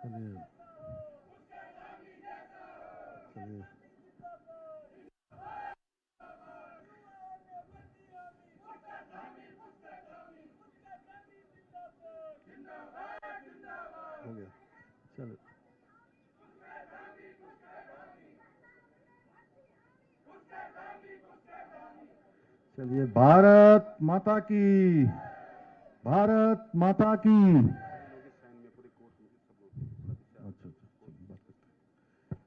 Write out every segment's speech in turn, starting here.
चलिए चलिए हो गया। चलो चलिए, भारत माता की, भारत माता की। अच्छा अच्छा, चलिए बात करते हैं।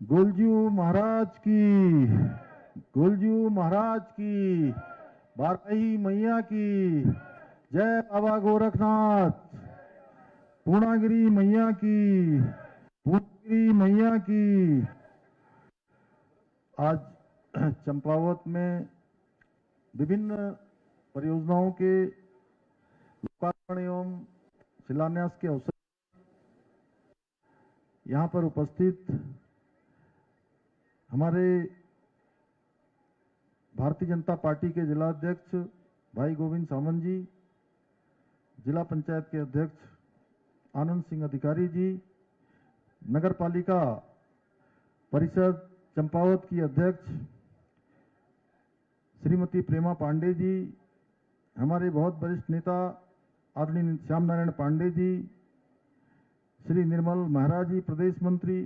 गोलजू महाराज की, गोलजू महाराज की, बाराही मैया की जय। बाबा गोरखनाथ, पूर्णागिरी मैया की, पूर्णागिरी मैया की। आज चंपावत में विभिन्न परियोजनाओं के लोकार्पण एवं शिलान्यास के अवसर यहां पर उपस्थित हमारे भारतीय जनता पार्टी के जिला अध्यक्ष भाई गोविंद सामंत जी, जिला पंचायत के अध्यक्ष आनंद सिंह अधिकारी जी, नगर पालिका परिषद चंपावत की अध्यक्ष श्रीमती प्रेमा पांडे जी, हमारे बहुत वरिष्ठ नेता आदरणीय श्याम नारायण पांडे जी, श्री निर्मल मेहरा जी प्रदेश मंत्री,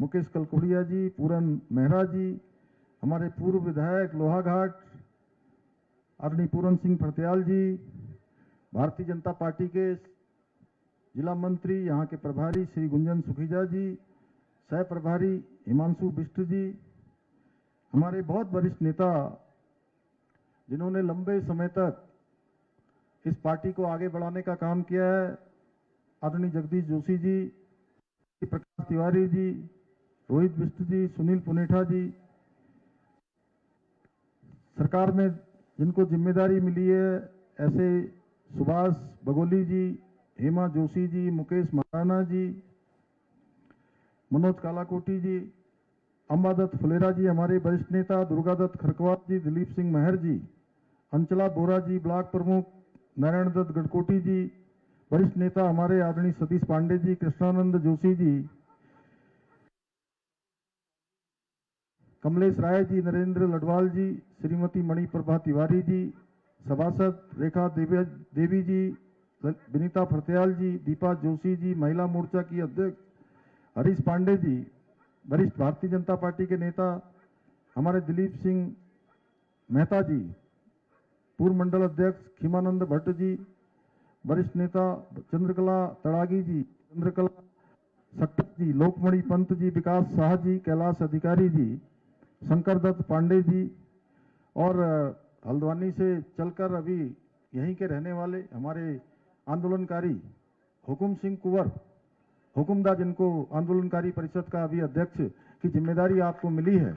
मुकेश कलकोड़िया जी, पूरन मेहरा जी, हमारे पूर्व विधायक लोहाघाट आदरणीय पूरन सिंह फरत्याल जी, भारतीय जनता पार्टी के जिला मंत्री यहाँ के प्रभारी श्री गुंजन सुखीजा जी, सह प्रभारी हिमांशु बिष्ट जी, हमारे बहुत वरिष्ठ नेता जिन्होंने लंबे समय तक इस पार्टी को आगे बढ़ाने का काम किया है, आदरणीय जगदीश जोशी जी, प्रकाश तिवारी जी, रोहित बिष्ट जी, सुनील पुनेठा जी, सरकार में जिनको जिम्मेदारी मिली है ऐसे सुभाष बघोली जी, हेमा जोशी जी, मुकेश महाराणा जी, मनोज कालाकोटी जी, अंबादत्त फुलेरा जी, हमारे वरिष्ठ नेता दुर्गादत्त खरकवाल जी, दिलीप सिंह महर जी, अंचला बोरा जी, ब्लॉक प्रमुख नारायण दत्त गढ़कोटी जी, वरिष्ठ नेता हमारे आदरणीय सतीश पांडे जी, कृष्णानंद जोशी जी, कमलेश राय जी, नरेंद्र लडवाल जी, श्रीमती मणिप्रभा तिवारी जी, सभासद रेखा देवी जी, विनीता फरत्याल जी, दीपा जोशी जी, महिला मोर्चा की अध्यक्ष हरीश पांडे जी, वरिष्ठ भारतीय जनता पार्टी के नेता हमारे दिलीप सिंह मेहता जी, पूर्व मंडल अध्यक्ष खीमानंद भट्ट जी, वरिष्ठ नेता चंद्रकला तड़ागी जी, चंद्रकला सक्कत जी, लोकमणि पंत जी, विकास शाह जी, कैलाश अधिकारी जी, शंकर दत्त पांडे जी, और हल्द्वानी से चलकर अभी यहीं के रहने वाले हमारे आंदोलनकारी हुकुम सिंह कुंवर, हुकुमदा, जिनको आंदोलनकारी परिषद का अभी अध्यक्ष की जिम्मेदारी आपको मिली है,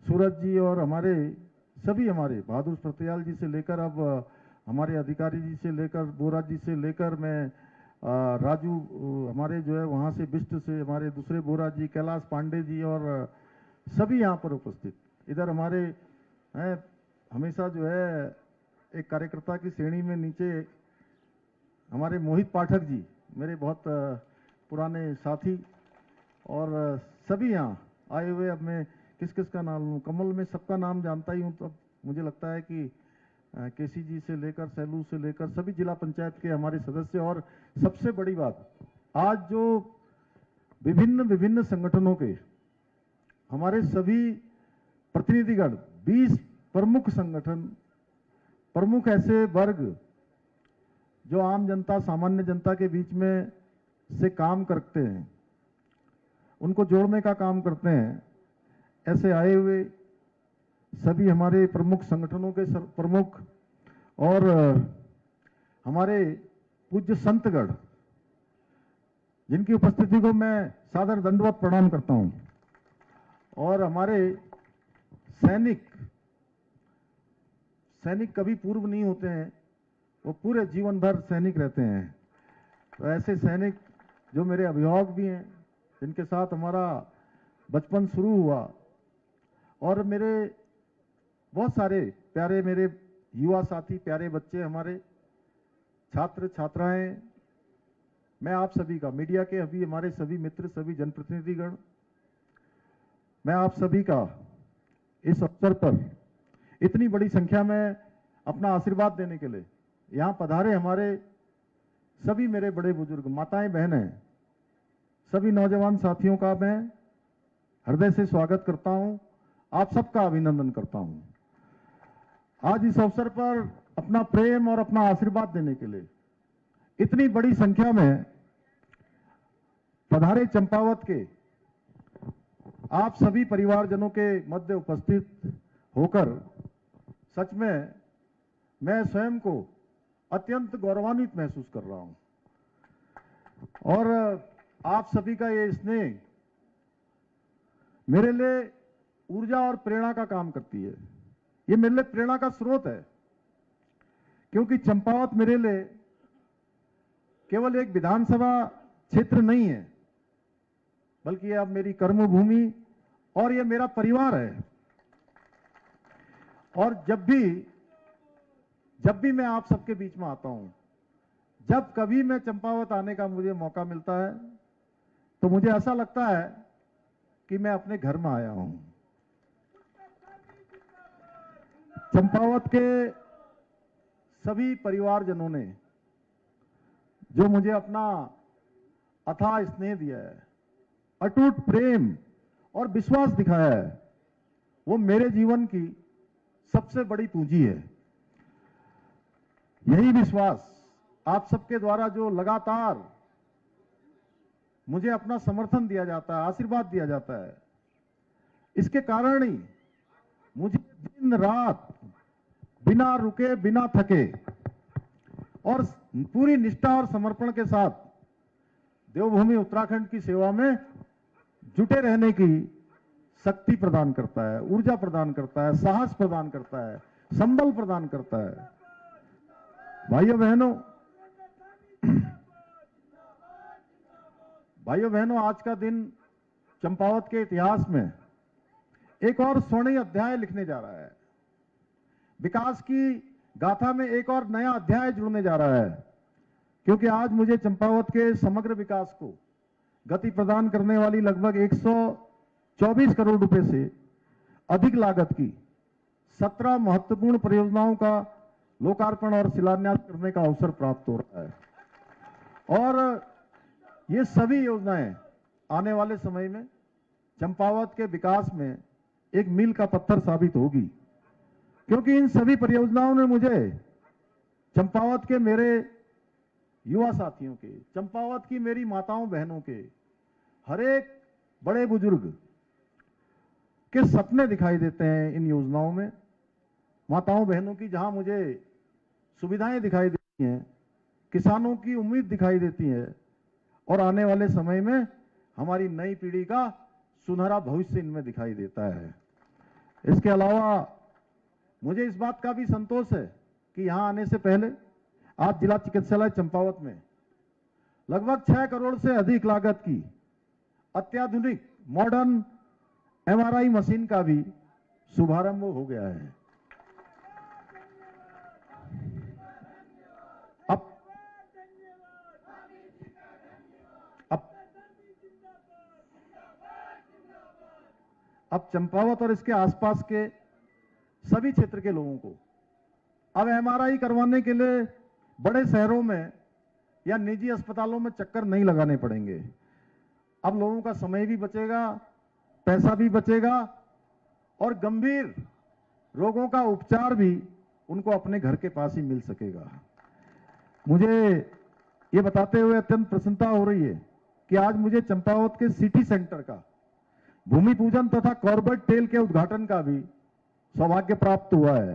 सूरज जी, और हमारे सभी हमारे बहादुर फरत्याल जी से लेकर अब हमारे अधिकारी जी से लेकर बोरा जी से लेकर मैं राजू हमारे जो है वहाँ से बिष्ट से हमारे दूसरे बोरा जी, कैलाश पांडे जी, और सभी यहाँ पर उपस्थित। इधर हमारे हैं हमेशा जो है एक कार्यकर्ता की श्रेणी में नीचे हमारे मोहित पाठक जी, मेरे बहुत पुराने साथी, और सभी यहाँ आए हुए। अब मैं किस किस का नाम लूँ, कमल में सबका नाम जानता ही हूँ, तो मुझे लगता है कि केसी जी से लेकर सैलू से लेकर सभी जिला पंचायत के हमारे सदस्य, और सबसे बड़ी बात आज जो विभिन्न विभिन्न संगठनों के हमारे सभी प्रतिनिधिगण, 20 प्रमुख संगठन, प्रमुख ऐसे वर्ग जो आम जनता सामान्य जनता के बीच में से काम करते हैं, उनको जोड़ने का काम करते हैं, ऐसे आए हुए सभी हमारे प्रमुख संगठनों के प्रमुख और हमारे पूज्य संतगण, जिनकी उपस्थिति को मैं सादर दंडवत प्रणाम करता हूं, और हमारे सैनिक कभी पूर्व नहीं होते हैं, वो पूरे जीवन भर सैनिक रहते हैं। तो ऐसे सैनिक जो मेरे अभिभावक भी हैं, जिनके साथ हमारा बचपन शुरू हुआ, और मेरे बहुत सारे प्यारे मेरे युवा साथी, प्यारे बच्चे, हमारे छात्र छात्राएं, मैं आप सभी का, मीडिया के अभी हमारे सभी मित्र, सभी जनप्रतिनिधिगण, मैं आप सभी का इस अवसर पर इतनी बड़ी संख्या में अपना आशीर्वाद देने के लिए यहां पधारे हमारे सभी मेरे बड़े बुजुर्ग, माताएं, बहनें, सभी नौजवान साथियों का मैं हृदय से स्वागत करता हूं, आप सबका अभिनंदन करता हूं। आज इस अवसर पर अपना प्रेम और अपना आशीर्वाद देने के लिए इतनी बड़ी संख्या में पधारे चंपावत के आप सभी परिवारजनों के मध्य उपस्थित होकर सच में मैं स्वयं को अत्यंत गौरवान्वित महसूस कर रहा हूं। और आप सभी का ये स्नेह मेरे लिए ऊर्जा और प्रेरणा का काम करती है। ये मेरे लिए प्रेरणा का स्रोत है, क्योंकि चंपावत मेरे लिए केवल एक विधानसभा क्षेत्र नहीं है, बल्कि ये अब मेरी कर्मभूमि और ये मेरा परिवार है। और जब भी मैं आप सबके बीच में आता हूं, जब कभी मैं चंपावत आने का मुझे मौका मिलता है, तो मुझे ऐसा लगता है कि मैं अपने घर में आया हूं। चंपावत के सभी परिवारजनों ने जो मुझे अपना अथाह स्नेह दिया है, अटूट प्रेम और विश्वास दिखाया है, वो मेरे जीवन की सबसे बड़ी पूंजी है। यही विश्वास आप सबके द्वारा जो लगातार मुझे अपना समर्थन दिया जाता है, आशीर्वाद दिया जाता है, इसके कारण ही मुझे दिन रात बिना रुके, बिना थके और पूरी निष्ठा और समर्पण के साथ देवभूमि उत्तराखंड की सेवा में जुटे रहने की शक्ति प्रदान करता है, ऊर्जा प्रदान करता है, साहस प्रदान करता है, संबल प्रदान करता है। भाइयों बहनों, आज का दिन चंपावत के इतिहास में एक और स्वर्णिम अध्याय लिखने जा रहा है। विकास की गाथा में एक और नया अध्याय जुड़ने जा रहा है, क्योंकि आज मुझे चंपावत के समग्र विकास को गति प्रदान करने वाली लगभग 124 करोड़ रुपए से अधिक लागत की 17 महत्वपूर्ण परियोजनाओं का लोकार्पण और शिलान्यास करने का अवसर प्राप्त हो रहा है। और ये सभी योजनाएं आने वाले समय में चंपावत के विकास में एक मील का पत्थर साबित होगी, क्योंकि इन सभी परियोजनाओं ने मुझे चंपावत के मेरे युवा साथियों के, चंपावत की मेरी माताओं बहनों के, हर एक बड़े बुजुर्ग के सपने दिखाई देते हैं इन योजनाओं में। माताओं बहनों की जहां मुझे सुविधाएं दिखाई देती हैं, किसानों की उम्मीद दिखाई देती है, और आने वाले समय में हमारी नई पीढ़ी का सुनहरा भविष्य इनमें दिखाई देता है। इसके अलावा मुझे इस बात का भी संतोष है कि यहां आने से पहले आज जिला चिकित्सालय चंपावत में लगभग 6 करोड़ से अधिक लागत की अत्याधुनिक मॉडर्न एमआरआई मशीन का भी शुभारंभ हो गया है। अब चंपावत और इसके आसपास के सभी क्षेत्र के लोगों को अब एमआरआई करवाने के लिए बड़े शहरों में या निजी अस्पतालों में चक्कर नहीं लगाने पड़ेंगे। अब लोगों का समय भी बचेगा, पैसा भी बचेगा, और गंभीर रोगों का उपचार भी उनको अपने घर के पास ही मिल सकेगा। मुझे ये बताते हुए अत्यंत प्रसन्नता हो रही है कि आज मुझे चंपावत के सिटी सेंटर का भूमि पूजन तथा कॉर्बेट टेल के उद्घाटन का भी सौभाग्य प्राप्त हुआ है।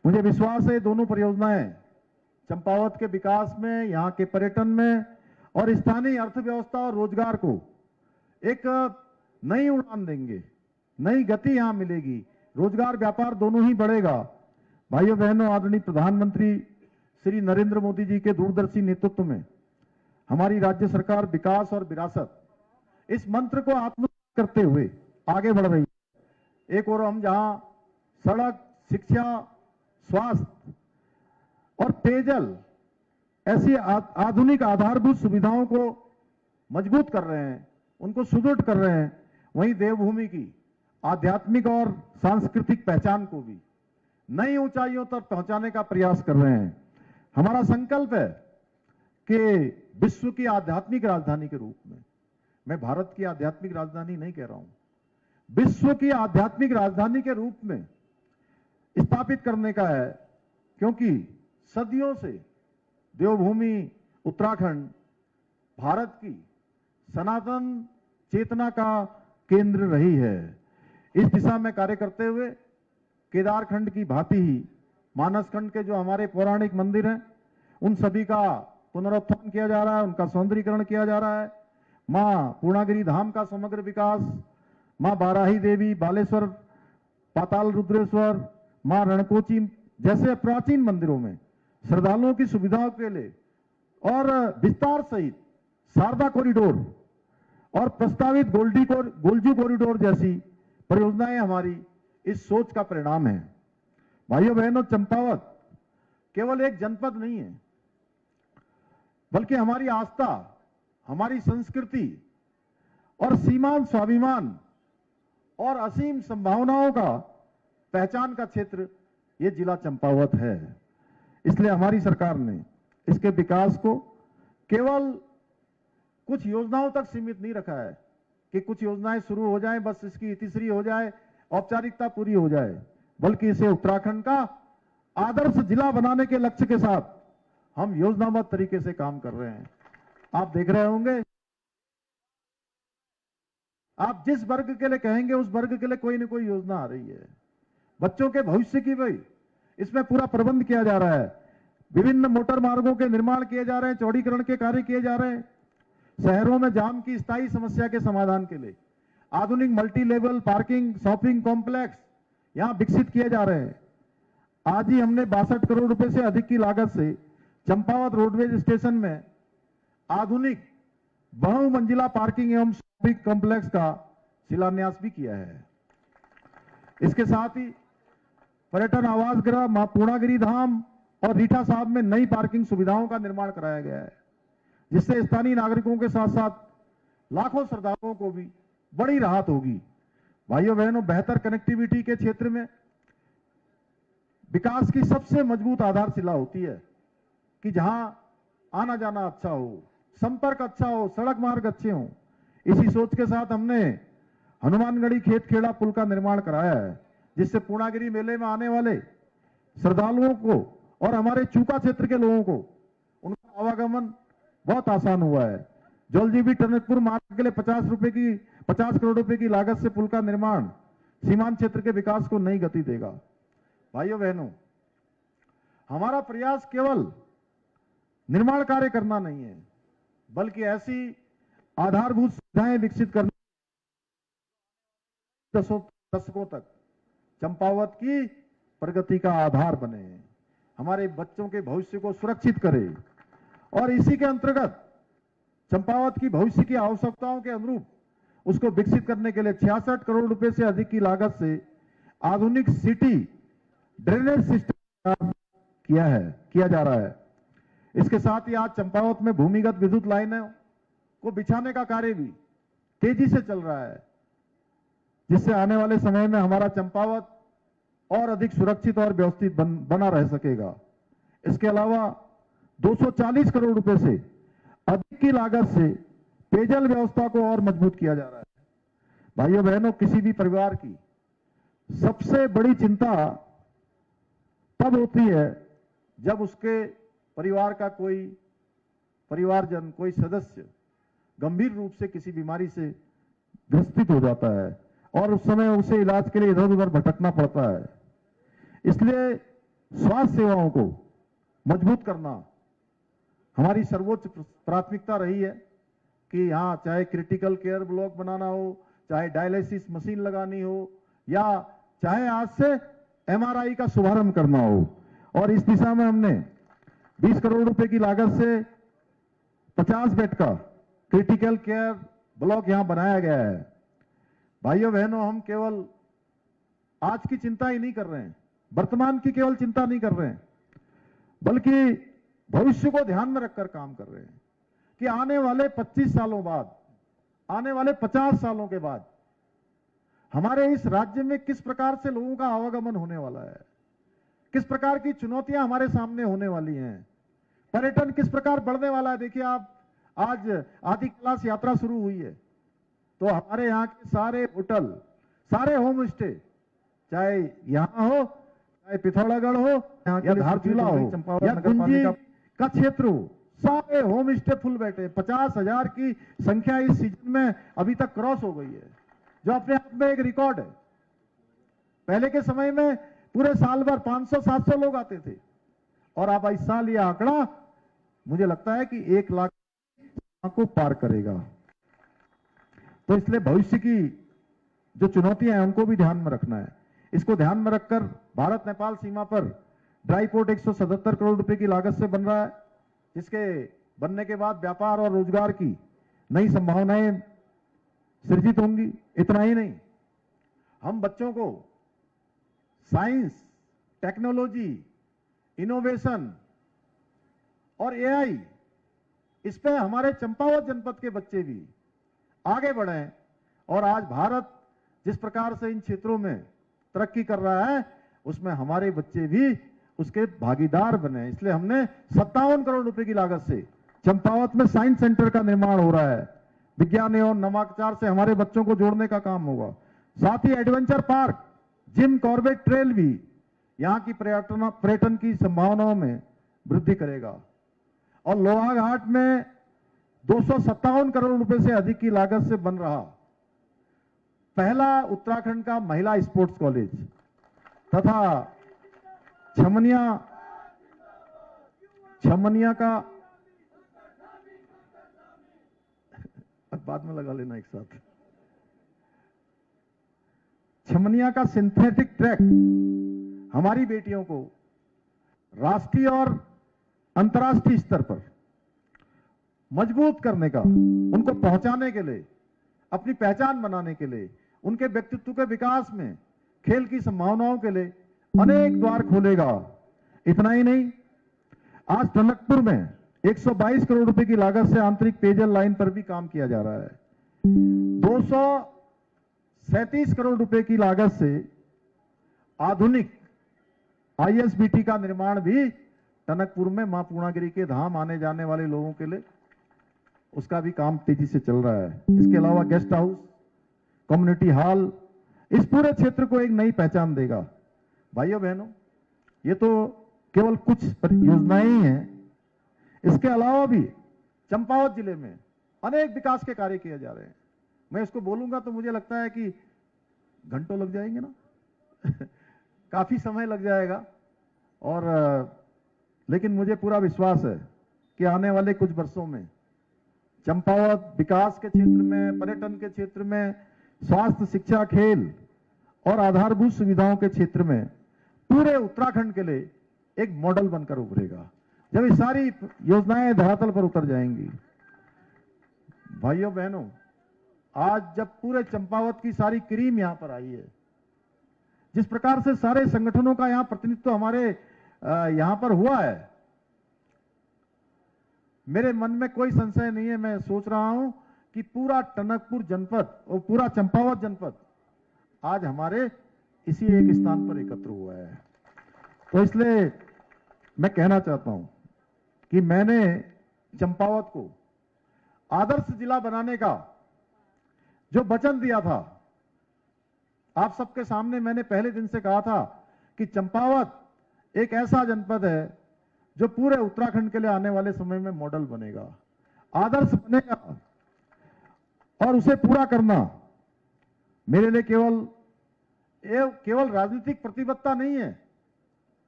मुझे विश्वास है दोनों परियोजनाएं चंपावत के विकास में, यहाँ के पर्यटन में और स्थानीय अर्थव्यवस्था और रोजगार को एक नई उड़ान देंगे, नई गति यहां मिलेगी, रोजगार व्यापार दोनों ही बढ़ेगा। भाइयों बहनों, आदरणीय प्रधानमंत्री श्री नरेंद्र मोदी जी के दूरदर्शी नेतृत्व में हमारी राज्य सरकार विकास और विरासत इस मंत्र को आत्मसात करते हुए आगे बढ़ रही है। एक और हम जहां सड़क, शिक्षा, स्वास्थ्य और पेयजल ऐसी आधुनिक आधारभूत सुविधाओं को मजबूत कर रहे हैं, उनको सुदृढ़ कर रहे हैं, वहीं देवभूमि की आध्यात्मिक और सांस्कृतिक पहचान को भी नई ऊंचाइयों तक पहुंचाने का प्रयास कर रहे हैं। हमारा संकल्प है कि विश्व की आध्यात्मिक राजधानी के रूप में, मैं भारत की आध्यात्मिक राजधानी नहीं कह रहा हूं, विश्व की आध्यात्मिक राजधानी के रूप में स्थापित करने का है, क्योंकि सदियों से देवभूमि उत्तराखंड भारत की सनातन चेतना का केंद्र रही है। इस दिशा में कार्य करते हुए केदारखंड की भांति ही मानसखंड के जो हमारे पौराणिक मंदिर हैं, उन सभी का पुनरुत्थान किया जा रहा है, उनका सौंदर्यीकरण किया जा रहा है। मां पूर्णागिरि धाम का समग्र विकास, मां बाराही देवी, बालेश्वर, पाताल रुद्रेश्वर, मां रणकोची जैसे प्राचीन मंदिरों में श्रद्धालुओं की सुविधाओं के लिए और विस्तार सहित शारदा कॉरिडोर और प्रस्तावित गोल्जी कॉरिडोर जैसी परियोजनाएं हमारी इस सोच का परिणाम है। भाइयों बहनों, चंपावत केवल एक जनपद नहीं है, बल्कि हमारी आस्था, हमारी संस्कृति और सीमांत स्वाभिमान और असीम संभावनाओं का पहचान का क्षेत्र ये जिला चंपावत है। इसलिए हमारी सरकार ने इसके विकास को केवल कुछ योजनाओं तक सीमित नहीं रखा है कि कुछ योजनाएं शुरू हो जाएं, बस इसकी इतिश्री हो जाए, औपचारिकता पूरी हो जाए, बल्कि इसे उत्तराखंड का आदर्श जिला बनाने के लक्ष्य के साथ हम योजनाबद्ध तरीके से काम कर रहे हैं। आप देख रहे होंगे, आप जिस वर्ग के लिए कहेंगे उस वर्ग के लिए कोई न कोई योजना आ रही है। बच्चों के भविष्य की भी इसमें पूरा प्रबंध किया जा रहा है। विभिन्न मोटर मार्गों के निर्माण किए जा रहे हैं, चौड़ीकरण के कार्य किए जा रहे हैं। शहरों में जाम की स्थायी समस्या के समाधान के लिए आधुनिक multi level parking shopping complex यहां विकसित किए जा रहे हैं। आज ही हमने 62 करोड़ रुपए से अधिक की लागत से चंपावत रोडवेज स्टेशन में आधुनिक बहुमंजिला पार्किंग एवं शॉपिंग कॉम्प्लेक्स का शिलान्यास भी किया है। इसके साथ ही पर्यटन आवास गृह, मां पूर्णागिरि धाम और रीठा साहब में नई पार्किंग सुविधाओं का निर्माण कराया गया है, जिससे स्थानीय नागरिकों के साथ साथ लाखों श्रद्धालुओं को भी बड़ी राहत होगी। भाइयों बहनों, बेहतर कनेक्टिविटी के क्षेत्र में विकास की सबसे मजबूत आधारशिला होती है कि जहां आना जाना अच्छा हो, संपर्क अच्छा हो, सड़क मार्ग अच्छे हों। इसी सोच के साथ हमने हनुमानगढ़ी खेत खेड़ा पुल का निर्माण कराया है, जिससे पूर्णागिरि मेले में आने वाले श्रद्धालुओं को और हमारे चूका क्षेत्र के लोगों को उनका आवागमन बहुत आसान हुआ है। जौलजीबी टनकपुर मार्ग के लिए 50 करोड़ रुपए की लागत से पुल का निर्माण सीमांत क्षेत्र के विकास को नई गति देगा। भाइयों बहनों, हमारा प्रयास केवल निर्माण कार्य करना नहीं है, बल्कि ऐसी आधारभूत सुविधाएं विकसित करने दशकों तक चंपावत की प्रगति का आधार बने, हमारे बच्चों के भविष्य को सुरक्षित करे। और इसी के अंतर्गत चंपावत की भविष्य की आवश्यकताओं के अनुरूप उसको विकसित करने के लिए 66 करोड़ रुपए से अधिक की लागत से आधुनिक सिटी ड्रेनेज सिस्टम किया जा रहा है। इसके साथ ही आज चंपावत में भूमिगत विद्युत लाइनों को बिछाने का कार्य भी तेजी से चल रहा है, जिससे आने वाले समय में हमारा चंपावत और अधिक सुरक्षित और व्यवस्थित बना रह सकेगा। इसके अलावा 240 करोड़ रुपए से अधिक की लागत से पेयजल व्यवस्था को और मजबूत किया जा रहा है। भाइयों बहनों, किसी भी परिवार की सबसे बड़ी चिंता तब होती है जब उसके परिवार का कोई परिवारजन, कोई सदस्य गंभीर रूप से किसी बीमारी से ग्रसित हो जाता है और उस समय उसे इलाज के लिए इधर उधर भटकना पड़ता है। इसलिए स्वास्थ्य सेवाओं को मजबूत करना हमारी सर्वोच्च प्राथमिकता रही है कि यहां चाहे क्रिटिकल केयर ब्लॉक बनाना हो, चाहे डायलिसिस मशीन लगानी हो, या चाहे आज से एमआरआई का शुभारंभ करना हो। और इस दिशा में हमने 20 करोड़ रुपए की लागत से 50 बेड का क्रिटिकल केयर ब्लॉक यहां बनाया गया है। भाइयों बहनों, हम केवल आज की चिंता ही नहीं कर रहे हैं, वर्तमान की केवल चिंता नहीं कर रहे हैं, बल्कि भविष्य को ध्यान में रखकर काम कर रहे हैं कि आने वाले 25 सालों बाद, आने वाले 50 सालों के बाद हमारे इस राज्य में किस प्रकार से लोगों का आवागमन होने वाला है, किस प्रकार की चुनौतियां हमारे सामने होने वाली हैं, पर्यटन किस प्रकार बढ़ने वाला है। देखिए आप, आज आदि कैलाश यात्रा शुरू हुई है तो हमारे यहाँ के सारे होटल, सारे होम स्टे, चाहे यहाँ हो, चाहे पिथौरागढ़ हो, या धारचूला हो, या गुंजी का क्षेत्र हो, सारे होम स्टे फुल बैठे। 50,000 की संख्या इस सीजन में अभी तक क्रॉस हो गई है, जो अपने आप में एक रिकॉर्ड है। पहले के समय में पूरे साल भर 500-700 लोग आते थे और अब इस साल यह आंकड़ा मुझे लगता है कि 1 लाख को पार करेगा। तो इसलिए भविष्य की जो चुनौतियां हैं उनको भी ध्यान में रखना है। इसको ध्यान में रखकर भारत नेपाल सीमा पर ड्राई पोर्ट 177 करोड़ रुपए की लागत से बन रहा है, जिसके बनने के बाद व्यापार और रोजगार की नई संभावनाएं सृजित होंगी। इतना ही नहीं, हम बच्चों को साइंस, टेक्नोलॉजी, इनोवेशन और एआई, इस पे हमारे चंपावत जनपद के बच्चे भी आगे बढ़े और आज भारत जिस प्रकार से इन क्षेत्रों में तरक्की कर रहा है उसमें हमारे बच्चे भी उसके भागीदार बने। इसलिए हमने 57 करोड़ रुपए की लागत से चंपावत में साइंस सेंटर का निर्माण हो रहा है। विज्ञान एवं नवाचार से हमारे बच्चों को जोड़ने का काम होगा। साथ ही adventure park, Jim Corbett trail भी यहाँ की पर्यटन की संभावनाओं में वृद्धि करेगा। और लोहाघाट में 257 करोड़ रुपए से अधिक की लागत से बन रहा पहला उत्तराखंड का महिला स्पोर्ट्स कॉलेज तथा छमनिया का, बाद में लगा लेना एक साथ, छमनिया का सिंथेटिक ट्रैक हमारी बेटियों को राष्ट्रीय और अंतर्राष्ट्रीय स्तर पर मजबूत करने का, उनको पहुंचाने के लिए, अपनी पहचान बनाने के लिए, उनके व्यक्तित्व के विकास में खेल की संभावनाओं के लिए अनेक द्वार खोलेगा। इतना ही नहीं, आज टनकपुर में 122 करोड़ रुपए की लागत से आंतरिक पेयजल लाइन पर भी काम किया जा रहा है। 237 करोड़ रुपए की लागत से आधुनिक आईएसबीटी का निर्माण भी टनकपुर में मां पूर्णागिरी के धाम आने जाने वाले लोगों के लिए, उसका भी काम तेजी से चल रहा है। इसके अलावा गेस्ट हाउस, कम्युनिटी हॉल इस पूरे क्षेत्र को एक नई पहचान देगा। भाइयों बहनों, ये तो केवल कुछ योजनाएं ही हैं। इसके अलावा भी चंपावत जिले में अनेक विकास के कार्य किए जा रहे हैं। मैं इसको बोलूंगा तो मुझे लगता है कि घंटों लग जाएंगे ना काफी समय लग जाएगा। और लेकिन मुझे पूरा विश्वास है कि आने वाले कुछ वर्षों में चंपावत विकास के क्षेत्र में, पर्यटन के क्षेत्र में, स्वास्थ्य, शिक्षा, खेल और आधारभूत सुविधाओं के क्षेत्र में पूरे उत्तराखंड के लिए एक मॉडल बनकर उभरेगा जब ये सारी योजनाएं धरातल पर उतर जाएंगी। भाइयों बहनों, आज जब पूरे चंपावत की सारी क्रीम यहां पर आई है, जिस प्रकार से सारे संगठनों का यहां प्रतिनिधित्व हमारे यहां पर हुआ है, मेरे मन में कोई संशय नहीं है। मैं सोच रहा हूं कि पूरा टनकपुर जनपद और पूरा चंपावत जनपद आज हमारे इसी एक स्थान पर एकत्र हुआ है। तो इसलिए मैं कहना चाहता हूं कि मैंने चंपावत को आदर्श जिला बनाने का जो वचन दिया था, आप सबके सामने मैंने पहले दिन से कहा था कि चंपावत एक ऐसा जनपद है जो पूरे उत्तराखंड के लिए आने वाले समय में मॉडल बनेगा, आदर्श बनेगा। और उसे पूरा करना मेरे लिए केवल राजनीतिक प्रतिबद्धता नहीं है,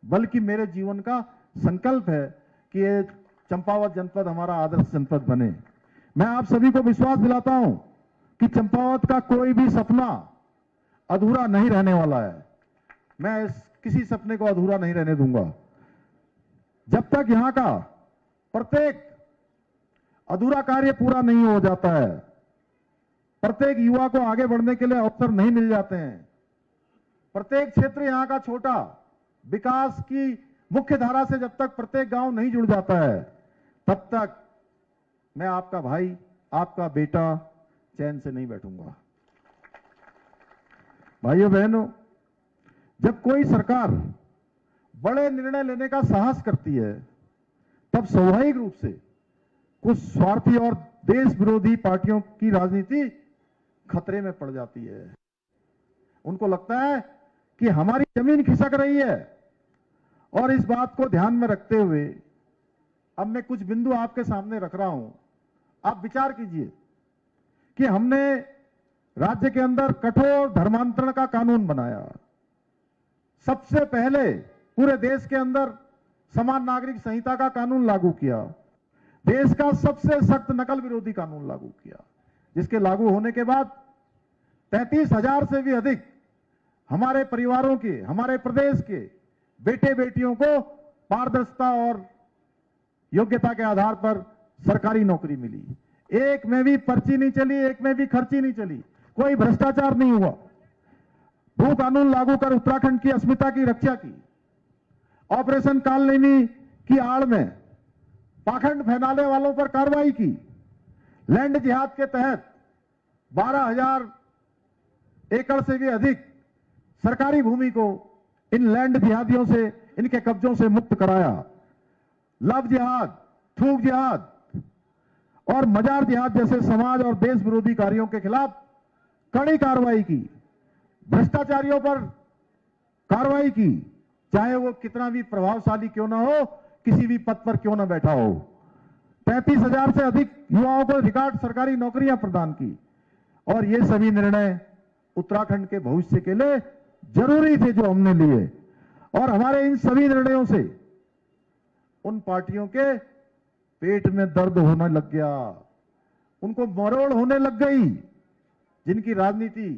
बल्कि मेरे जीवन का संकल्प है कि ये चंपावत जनपद हमारा आदर्श जनपद बने। मैं आप सभी को विश्वास दिलाता हूं कि चंपावत का कोई भी सपना अधूरा नहीं रहने वाला है। मैं किसी सपने को अधूरा नहीं रहने दूंगा। जब तक यहां का प्रत्येक अधूरा कार्य पूरा नहीं हो जाता है, प्रत्येक युवा को आगे बढ़ने के लिए अवसर नहीं मिल जाते हैं, प्रत्येक क्षेत्र यहां का छोटा विकास की मुख्य धारा से जब तक प्रत्येक गांव नहीं जुड़ जाता है, तब तक मैं आपका भाई, आपका बेटा चैन से नहीं बैठूंगा। भाइयों बहनों, जब कोई सरकार बड़े निर्णय लेने का साहस करती है, तब स्वाभाविक रूप से कुछ स्वार्थी और देश विरोधी पार्टियों की राजनीति खतरे में पड़ जाती है। उनको लगता है कि हमारी जमीन खिसक रही है, और इस बात को ध्यान में रखते हुए अब मैं कुछ बिंदु आपके सामने रख रहा हूं। आप विचार कीजिए कि हमने राज्य के अंदर कठोर धर्मांतरण का कानून बनाया। सबसे पहले पूरे देश के अंदर समान नागरिक संहिता का कानून लागू किया। देश का सबसे सख्त नकल विरोधी कानून लागू किया, जिसके लागू होने के बाद 33,000 से भी अधिक हमारे परिवारों के, हमारे प्रदेश के बेटे बेटियों को पारदर्शिता और योग्यता के आधार पर सरकारी नौकरी मिली। एक में भी पर्ची नहीं चली, एक में भी खर्ची नहीं चली, कोई भ्रष्टाचार नहीं हुआ। भू कानून लागू कर उत्तराखंड की अस्मिता की रक्षा की। ऑपरेशन कालनेमी की आड़ में पाखंड फैलाने वालों पर कार्रवाई की। लैंड जिहाद के तहत 12,000 एकड़ से भी अधिक सरकारी भूमि को इन लैंड जिहादियों से, इनके कब्जों से मुक्त कराया। लव जिहाद, थूक जिहाद और मजार जिहाद जैसे समाज और देश विरोधी कार्यों के खिलाफ कड़ी कार्रवाई की। भ्रष्टाचारियों पर कार्रवाई की, चाहे वो कितना भी प्रभावशाली क्यों ना हो, किसी भी पद पर क्यों ना बैठा हो। 35,000 से अधिक युवाओं को रिकॉर्ड सरकारी नौकरियां प्रदान की। और ये सभी निर्णय उत्तराखंड के भविष्य के लिए जरूरी थे जो हमने लिए। और हमारे इन सभी निर्णयों से उन पार्टियों के पेट में दर्द होने लग गया, उनको मरोड़ होने लग गई, जिनकी राजनीति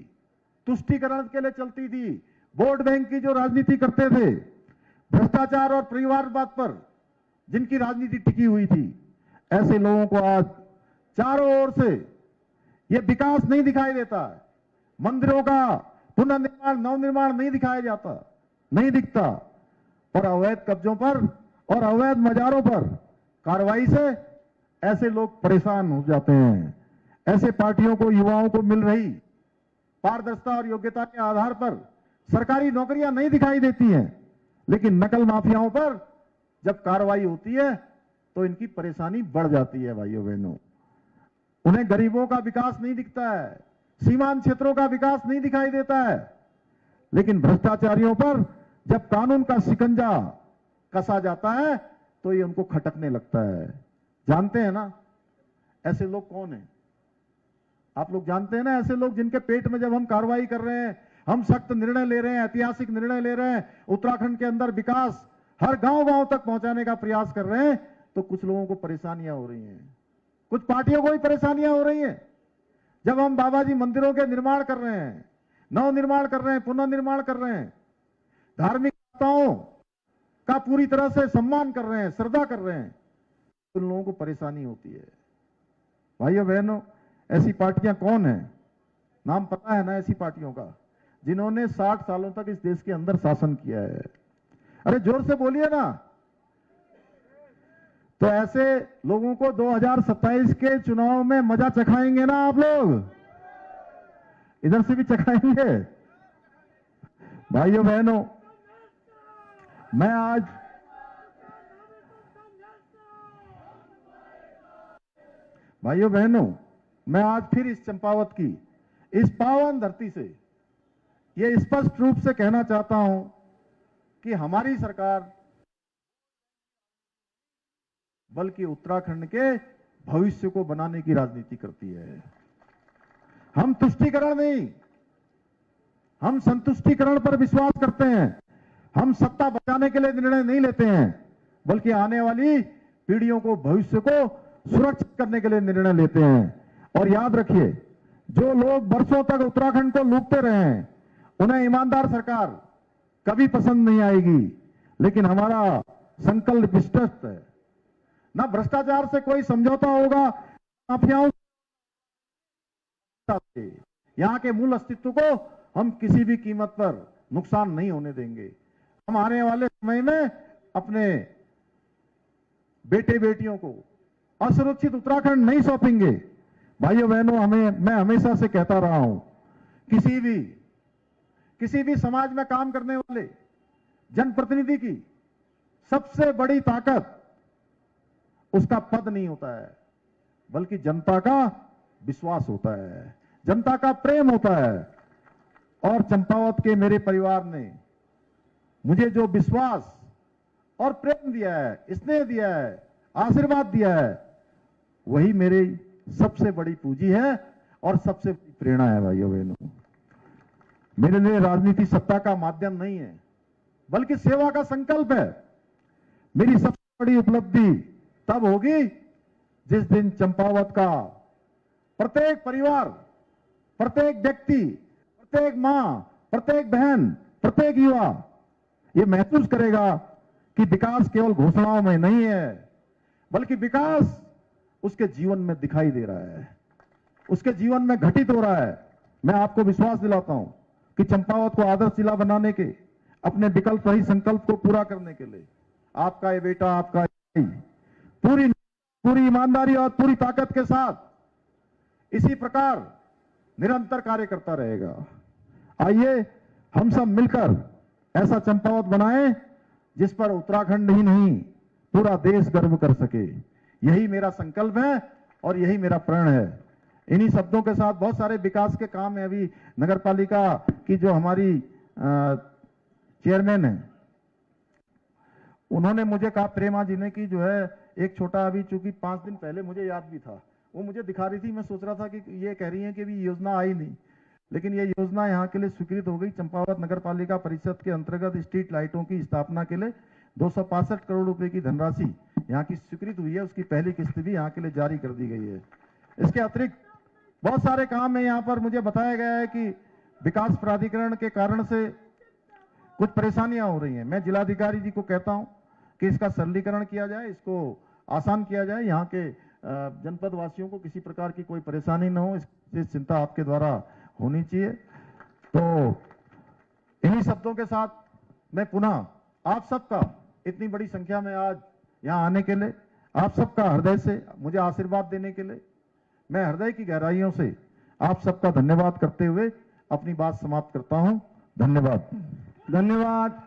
तुष्टीकरण के लिए चलती थी, वोट बैंक की जो राजनीति करते थे, भ्रष्टाचार और परिवारवाद पर जिनकी राजनीति टिकी हुई थी। ऐसे लोगों को आज चारों ओर से यह विकास नहीं दिखाई देता है। मंदिरों का पुनर्निर्माण, नवनिर्माण नहीं दिखाया जाता, नहीं दिखता। और अवैध कब्जों पर और अवैध मजारों पर कार्रवाई से ऐसे लोग परेशान हो जाते हैं। ऐसे पार्टियों को, युवाओं को मिल रही पारदर्शिता और योग्यता के आधार पर सरकारी नौकरियां नहीं दिखाई देती हैं, लेकिन नकल माफियाओं पर जब कार्रवाई होती है तो इनकी परेशानी बढ़ जाती है। भाइयों बहनों, उन्हें गरीबों का विकास नहीं दिखता है, सीमांत क्षेत्रों का विकास नहीं दिखाई देता है, लेकिन भ्रष्टाचारियों पर जब कानून का शिकंजा कसा जाता है तो ये उनको खटकने लगता है। जानते हैं ना ऐसे लोग कौन हैं? आप लोग जानते हैं ना ऐसे लोग जिनके पेट में जब हम कार्रवाई कर रहे हैं, हम सख्त निर्णय ले रहे हैं, ऐतिहासिक निर्णय ले रहे हैं, उत्तराखंड के अंदर विकास हर गांव-गांव तक पहुंचाने का प्रयास कर रहे हैं, तो कुछ लोगों को परेशानियां हो रही हैं, कुछ पार्टियों को भी परेशानियां हो रही हैं। जब हम बाबा जी मंदिरों के निर्माण कर रहे हैं, नव निर्माण कर रहे हैं, पुनर्निर्माण कर रहे हैं, धार्मिक नेताओं का पूरी तरह से सम्मान कर रहे हैं, श्रद्धा कर रहे हैं, तो लोगों को परेशानी होती है। भाइयों बहनों, ऐसी पार्टियां कौन है? नाम पता है ना ऐसी पार्टियों का, जिन्होंने 60 सालों तक इस देश के अंदर शासन किया है? अरे जोर से बोलिए ना। तो ऐसे लोगों को 2027 के चुनाव में मजा चखाएंगे ना आप लोग? इधर से भी चखाएंगे। भाइयों बहनों, मैं आज फिर इस चंपावत की इस पावन धरती से यह स्पष्ट रूप से कहना चाहता हूं कि हमारी सरकार बल्कि उत्तराखंड के भविष्य को बनाने की राजनीति करती है। हम तुष्टीकरण नहीं, हम संतुष्टीकरण पर विश्वास करते हैं। हम सत्ता बचाने के लिए निर्णय नहीं लेते हैं, बल्कि आने वाली पीढ़ियों को, भविष्य को सुरक्षित करने के लिए निर्णय लेते हैं। और याद रखिए, जो लोग बरसों तक उत्तराखंड को लूटते रहे हैं, उन्हें ईमानदार सरकार कभी पसंद नहीं आएगी। लेकिन हमारा संकल्प स्पष्ट है, ना भ्रष्टाचार से कोई समझौता होगा, माफियाओं से यहां के मूल अस्तित्व को हम किसी भी कीमत पर नुकसान नहीं होने देंगे। हम आने वाले समय में अपने बेटे बेटियों को असुरक्षित उत्तराखंड नहीं सौंपेंगे। भाइयों बहनों, मैं हमेशा से कहता रहा हूं, किसी भी समाज में काम करने वाले जनप्रतिनिधि की सबसे बड़ी ताकत उसका पद नहीं होता है, बल्कि जनता का विश्वास होता है, जनता का प्रेम होता है। और चंपावत के मेरे परिवार ने मुझे जो विश्वास और प्रेम दिया है, स्नेह दिया है, आशीर्वाद दिया है, वही मेरी सबसे बड़ी पूंजी है और सबसे बड़ी प्रेरणा है। भाइयों बहनों, मेरे लिए राजनीति सत्ता का माध्यम नहीं है, बल्कि सेवा का संकल्प है। मेरी सबसे बड़ी उपलब्धि तब होगी जिस दिन चंपावत का प्रत्येक परिवार, प्रत्येक व्यक्ति, प्रत्येक मां, प्रत्येक बहन, प्रत्येक युवा ये महसूस करेगा कि विकास केवल घोषणाओं में नहीं है, बल्कि विकास उसके जीवन में दिखाई दे रहा है, उसके जीवन में घटित हो रहा है। मैं आपको विश्वास दिलाता हूं कि चंपावत को आदर्श जिला बनाने के अपने विकल्प रहित संकल्प को पूरा करने के लिए आपका ये बेटा, आपका ये पूरी ईमानदारी और पूरी ताकत के साथ इसी प्रकार निरंतर कार्य करता रहेगा। आइए हम सब मिलकर ऐसा चंपावत बनाएं जिस पर उत्तराखंड ही नहीं पूरा देश गर्व कर सके। यही मेरा संकल्प है और यही मेरा प्रण है। इन्हीं शब्दों के साथ बहुत सारे विकास के काम है। अभी नगर पालिका की जो हमारी चेयरमैन है, उन्होंने मुझे कहा, प्रेमा जी ने, कि जो है एक छोटा, अभी चूंकि 5 दिन पहले मुझे याद भी था, वो मुझे दिखा रही थी, मैं सोच रहा था कि ये कह रही है कि अभी योजना आई नहीं, लेकिन ये योजना यहाँ के लिए स्वीकृत हो गई। चंपावत नगर पालिका परिषद के अंतर्गत स्ट्रीट लाइटों की स्थापना के लिए 265 करोड़ रुपए की धनराशि यहाँ की स्वीकृत हुई है। उसकी पहली किस्त भी यहाँ के लिए जारी कर दी गई है। इसके अतिरिक्त बहुत सारे काम है। यहाँ पर मुझे बताया गया है कि विकास प्राधिकरण के कारण से कुछ परेशानियां हो रही हैं। मैं जिलाधिकारी जी को कहता हूं कि इसका सरलीकरण किया जाए, इसको आसान किया जाए, यहाँ के जनपद वासियों को किसी प्रकार की कोई परेशानी न हो, इसकी चिंता आपके द्वारा होनी चाहिए। तो इन्हीं शब्दों के साथ मैं पुनः आप सबका इतनी बड़ी संख्या में आज यहाँ आने के लिए, आप सबका हृदय से मुझे आशीर्वाद देने के लिए मैं हृदय की गहराइयों से आप सबका धन्यवाद करते हुए अपनी बात समाप्त करता हूं। धन्यवाद।